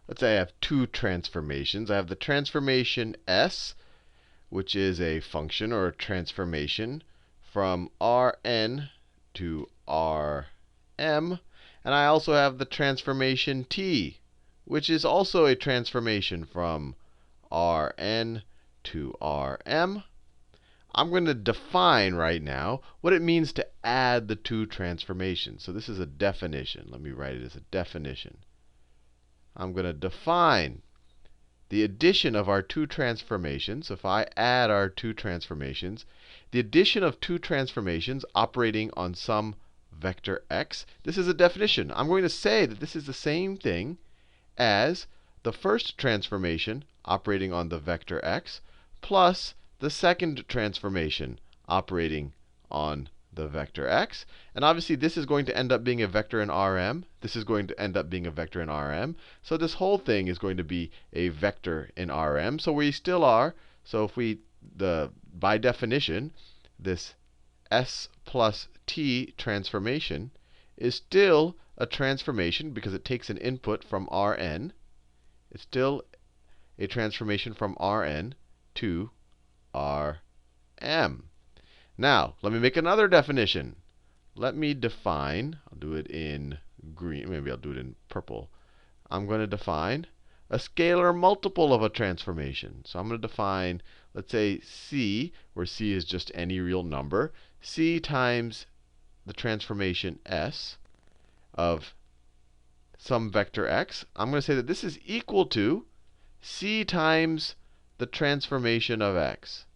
let's say I have two transformations. I have the transformation S, which is a function or a transformation from Rn to Rm. And I also have the transformation T, which is also a transformation from Rn to Rm. I'm going to define right now what it means to add the two transformations. So this is a definition. Let me write it as a definition. I'm going to define the addition of our two transformations. If I add our two transformations, the addition of two transformations operating on some vector x. This is a definition. I'm going to say that this is the same thing as the first transformation operating on the vector x plus the second transformation operating on the vector x. And obviously, this is going to end up being a vector in Rm. This is going to end up being a vector in Rm. So this whole thing is going to be a vector in Rm. So we still are. So if we, by definition, this S plus T transformation is still a transformation because it takes an input from Rn. It's still a transformation from Rn to Rm. Now, let me make another definition. Let me define, I'll do it in green, maybe I'll do it in purple. I'm going to define a scalar multiple of a transformation. So I'm going to define, let's say, C, where C is just any real number, C times the transformation S of some vector x. I'm going to say that this is equal to C times the transformation of x.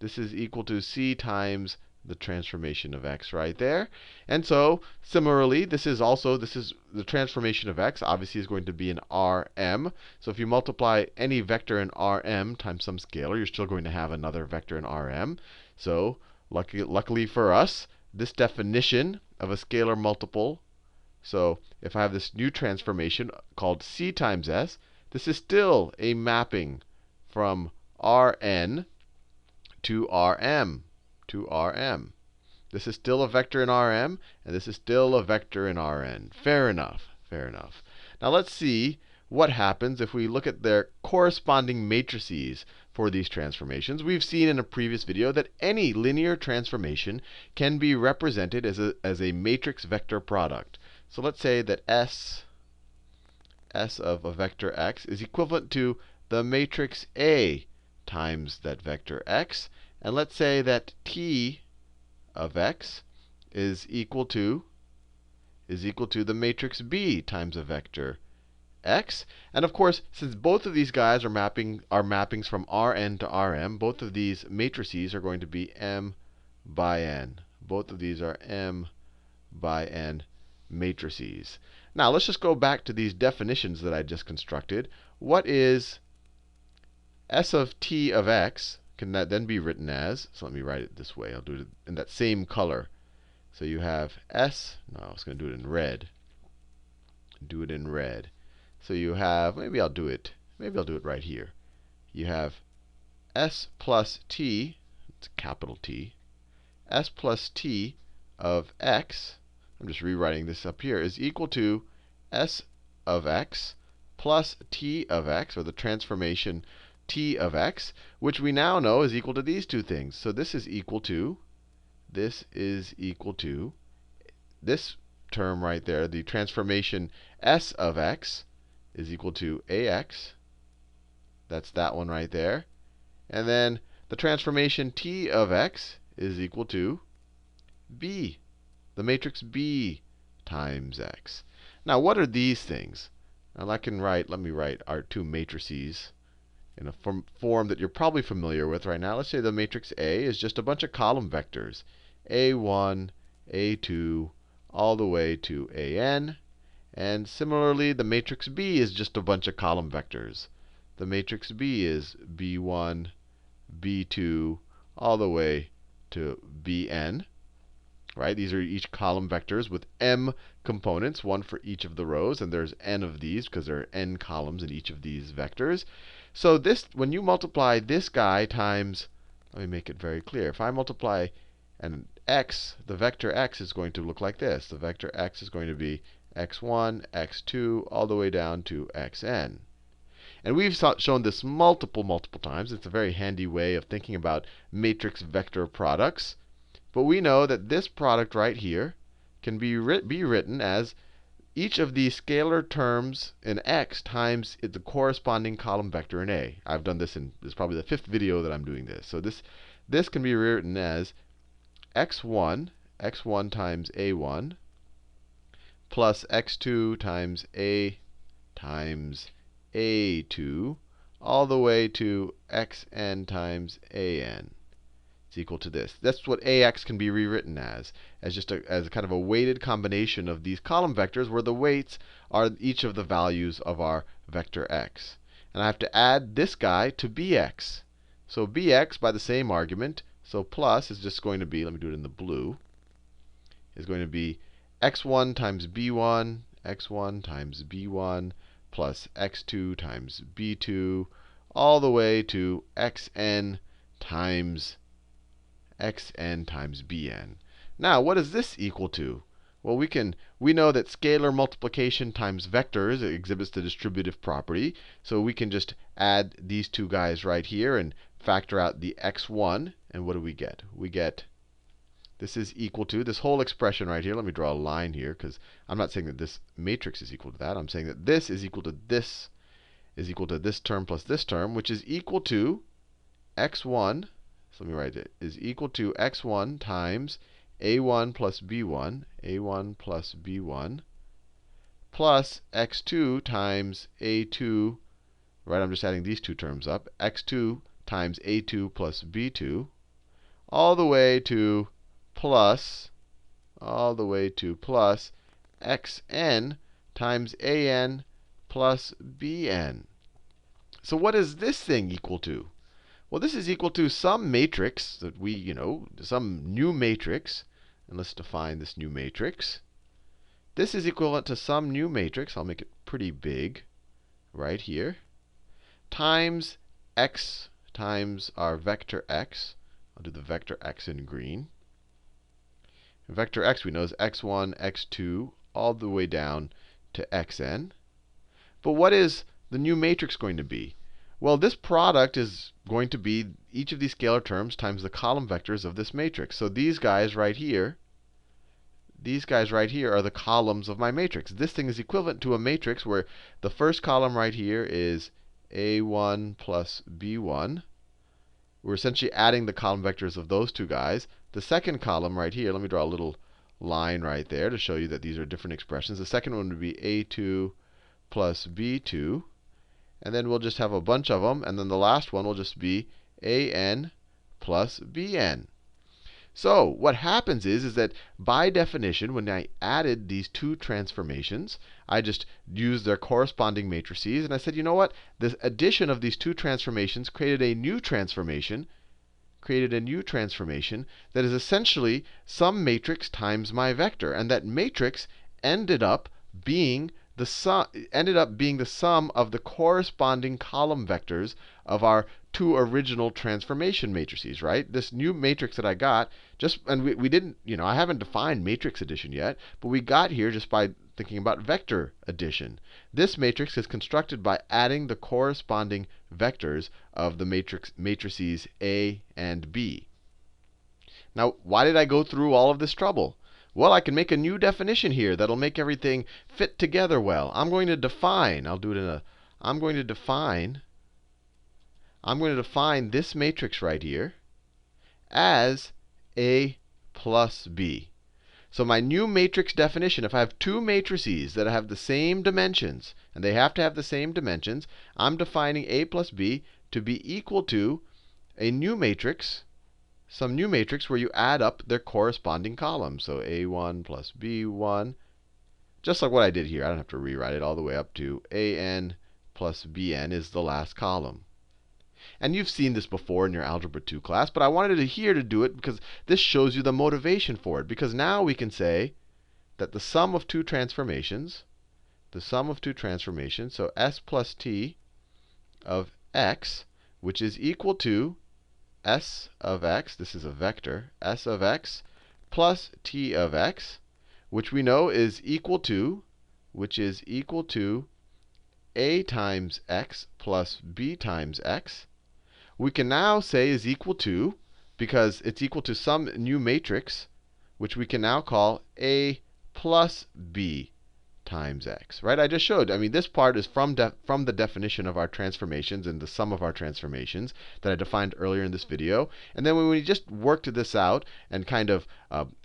This is equal to C times the transformation of x right there. And so, similarly, this is the transformation of x, obviously, is going to be in Rm. So if you multiply any vector in Rm times some scalar, you're still going to have another vector in Rm. So luckily for us, this definition of a scalar multiple, so if I have this new transformation called C times S, this is still a mapping from Rn to Rm. This is still a vector in Rm, and this is still a vector in Rn. Fair enough. Fair enough. Now let's see what happens if we look at their corresponding matrices for these transformations. We've seen in a previous video that any linear transformation can be represented as a matrix vector product. So let's say that S of a vector x is equivalent to the matrix A times that vector x. And let's say that T of x is equal to the matrix B times a vector x. And of course, since both of these guys are mappings from Rn to Rm, both of these matrices are going to be m by n. Both of these are m by n matrices. Now, let's just go back to these definitions that I just constructed. What is S of t of x? Can that then be written as, so let me write it this way. I'll do it in that same color. So you have S, no, I was going to do it in red. Do it in red. So you have, maybe I'll do it right here. You have S plus t, it's capital T, S plus t of x, I'm just rewriting this up here, is equal to S of x plus t of x, or the transformation t of x, which we now know is equal to these two things. So this is equal to this term right there. The transformation S of x is equal to ax. That's that one right there. And then the transformation T of x is equal to B, the matrix B times x. Now, what are these things? Now, let me write our two matrices in a form that you're probably familiar with right now. Let's say the matrix A is just a bunch of column vectors, A1, A2, all the way to AN. And similarly, the matrix B is just a bunch of column vectors. The matrix B is B1, B2, all the way to Bn. Right? These are each column vectors with m components, one for each of the rows. And there's n of these because there are n columns in each of these vectors. So this, when you multiply this guy times, let me make it very clear. If I multiply an x, the vector x is going to look like this. The vector x is going to be x1, x2, all the way down to xn. And we've shown this multiple times. It's a very handy way of thinking about matrix vector products. But we know that this product right here can be written as each of these scalar terms in x times the corresponding column vector in A. I've done this this is probably the 5th video that I'm doing this. So this can be rewritten as x1 times a1 plus x2 times a times a2 all the way to xn times an. Is equal to this. That's what ax can be rewritten as just as kind of a weighted combination of these column vectors where the weights are each of the values of our vector x. And I have to add this guy to bx. So bx by the same argument, so plus is just going to be, let me do it in the blue, is going to be x1 times b1, x1 times b1 plus x2 times b2 all the way to xn times bn. Now, what is this equal to? Well, we know that scalar multiplication times vectors exhibits the distributive property. So we can just add these two guys right here and factor out the x1. And what do we get? We get this is equal to this whole expression right here. Let me draw a line here because I'm not saying that this matrix is equal to that. I'm saying that this is equal to this term plus this term, which is equal to x1. So let me write it, is equal to x1 times a1 plus b1, plus x2 times a2, right, I'm just adding these two terms up, x2 times a2 plus b2, all the way to plus xn times an plus bn. So what is this thing equal to? Well, this is equal to some matrix that some new matrix. And let's define this new matrix. This is equivalent to some new matrix. I'll make it pretty big right here. Times x times our vector x. I'll do the vector x in green. And vector x we know is x1, x2, all the way down to xn. But what is the new matrix going to be? Well, this product is going to be each of these scalar terms times the column vectors of this matrix. So these guys right here are the columns of my matrix. This thing is equivalent to a matrix where the first column right here is a1 plus b1. We're essentially adding the column vectors of those two guys. The second column right here, let me draw a little line right there to show you that these are different expressions. The second one would be a2 plus b2. And then we'll just have a bunch of them. And then the last one will just be an plus bn. So what happens is that by definition, when I added these two transformations, I just used their corresponding matrices. And I said, you know what? The addition of these two transformations created a new transformation that is essentially some matrix times my vector. And that matrix ended up being the sum of the corresponding column vectors of our two original transformation matrices, right? This new matrix that I got, and we didn't, I haven't defined matrix addition yet, but we got here just by thinking about vector addition. This matrix is constructed by adding the corresponding vectors of the matrices A and B. Now, why did I go through all of this trouble? Well, I can make a new definition here that'll make everything fit together well. I'm going to define this matrix right here as A plus B. So my new matrix definition, if I have two matrices that have the same dimensions, and they have to have the same dimensions, I'm defining A plus B to be equal to a new matrix, some new matrix where you add up their corresponding columns. So a1 plus b1, just like what I did here. I don't have to rewrite it all the way up to an plus bn is the last column. And you've seen this before in your Algebra 2 class, but I wanted here to do it because this shows you the motivation for it. Because now we can say that the sum of two transformations, so s plus t of x, which is equal to s of x, this is a vector, s of x plus t of x, which we know is equal to which is equal to a times x plus b times x, we can now say is equal to, because it's equal to some new matrix, which we can now call a plus b times x, right? I just showed. I mean, this part is from the definition of our transformations and the sum of our transformations that I defined earlier in this video. And then when we just worked this out and kind of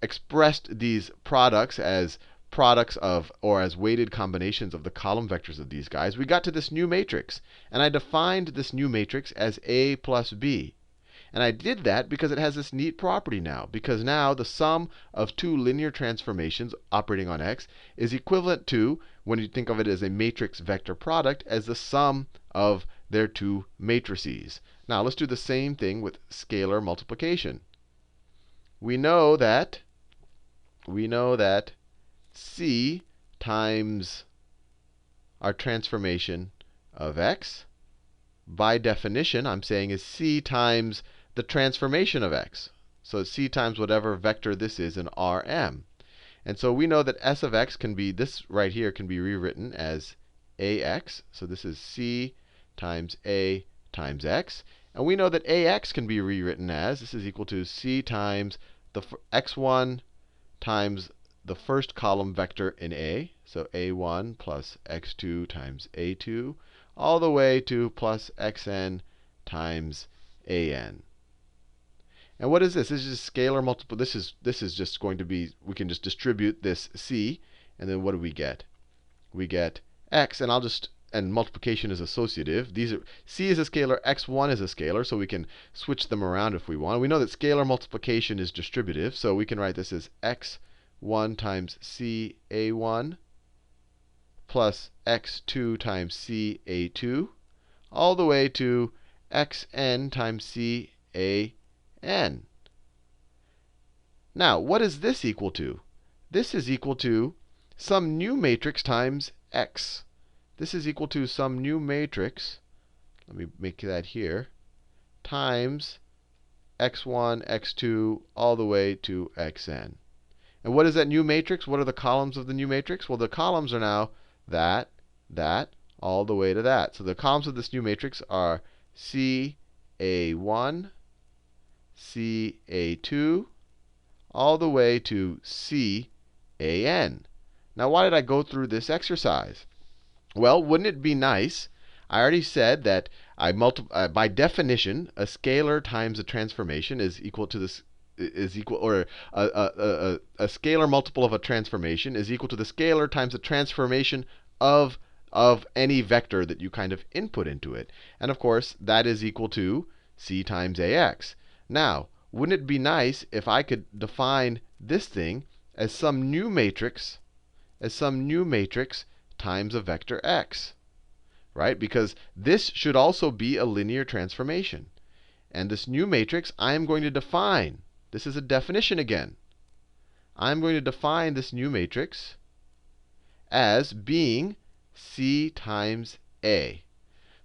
expressed these products as products of, or as weighted combinations of the column vectors of these guys, we got to this new matrix. And I defined this new matrix as a plus b. And I did that because it has this neat property now. Because now the sum of two linear transformations operating on x is equivalent to, when you think of it as a matrix vector product, as the sum of their two matrices. Now let's do the same thing with scalar multiplication. We know that c times our transformation of x, by definition, I'm saying is c times the transformation of x. So c times whatever vector this is in Rm. And so we know that s of x can be, this right here can be rewritten as ax. So this is c times a times x. And we know that ax can be rewritten as, this is equal to c times the x1 times the first column vector in A. So a1 plus x2 times a2, all the way to plus xn times an. And what is this? This is just scalar multiple. This is just going to be, we can just distribute this c, and then what do we get? We get x, and and multiplication is associative. C is a scalar, x1 is a scalar, so we can switch them around if we want. We know that scalar multiplication is distributive, so we can write this as x1 times c a1 plus x2 times c a2, all the way to xn times c a(n). Now, what is this equal to? This is equal to some new matrix times x. This is equal to some new matrix, let me make that here, times x1, x2, all the way to xn. And what is that new matrix? What are the columns of the new matrix? Well, the columns are now that, all the way to that. So the columns of this new matrix are c a1, c a2, all the way to c an. Now, why did I go through this exercise? Well, wouldn't it be nice? I already said that by definition, a scalar times a transformation is equal to this, or a scalar multiple of a transformation is equal to the scalar times the transformation of any vector that you kind of input into it. And of course, that is equal to c times ax. Now, wouldn't it be nice if I could define this thing as some new matrix, times a vector x, right? Because this should also be a linear transformation. And this new matrix, I am going to define. This is a definition again. I'm going to define this new matrix as being c times a.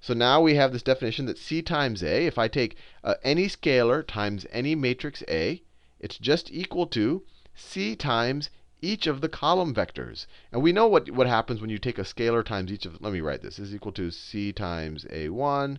So now we have this definition that c times a, if I take any scalar times any matrix A, it's just equal to c times each of the column vectors. And we know what happens when you take a scalar times each of, let me write this, is equal to c times a1,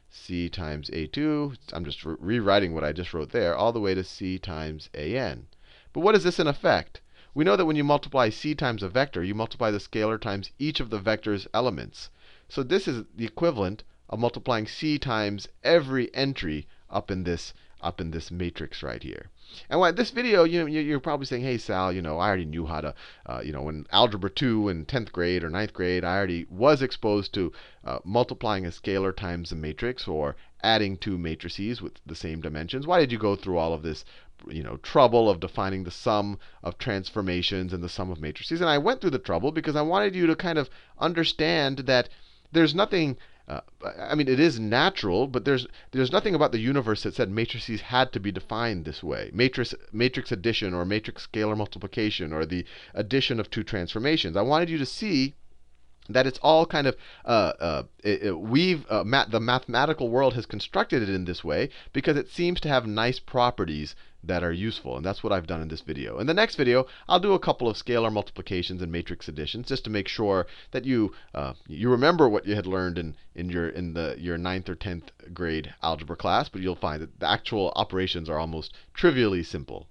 c times a2. I'm just rewriting what I just wrote there, all the way to c times an. But what is this in effect? We know that when you multiply c times a vector, you multiply the scalar times each of the vector's elements. So this is the equivalent of multiplying c times every entry up in this matrix right here. And what this video, you're probably saying, hey, Sal, I already knew how to, in Algebra 2 in 10th grade or 9th grade, I already was exposed to multiplying a scalar times a matrix or adding two matrices with the same dimensions. Why did you go through all of this trouble of defining the sum of transformations and the sum of matrices? And I went through the trouble because I wanted you to kind of understand that there's nothing, I mean, it is natural, but there's nothing about the universe that said matrices had to be defined this way. Matrix addition or matrix scalar multiplication or the addition of two transformations. I wanted you to see that it's all kind of, the mathematical world has constructed it in this way because it seems to have nice properties that are useful. And that's what I've done in this video. In the next video, I'll do a couple of scalar multiplications and matrix additions just to make sure that you remember what you had learned in your 9th or 10th grade algebra class, but you'll find that the actual operations are almost trivially simple.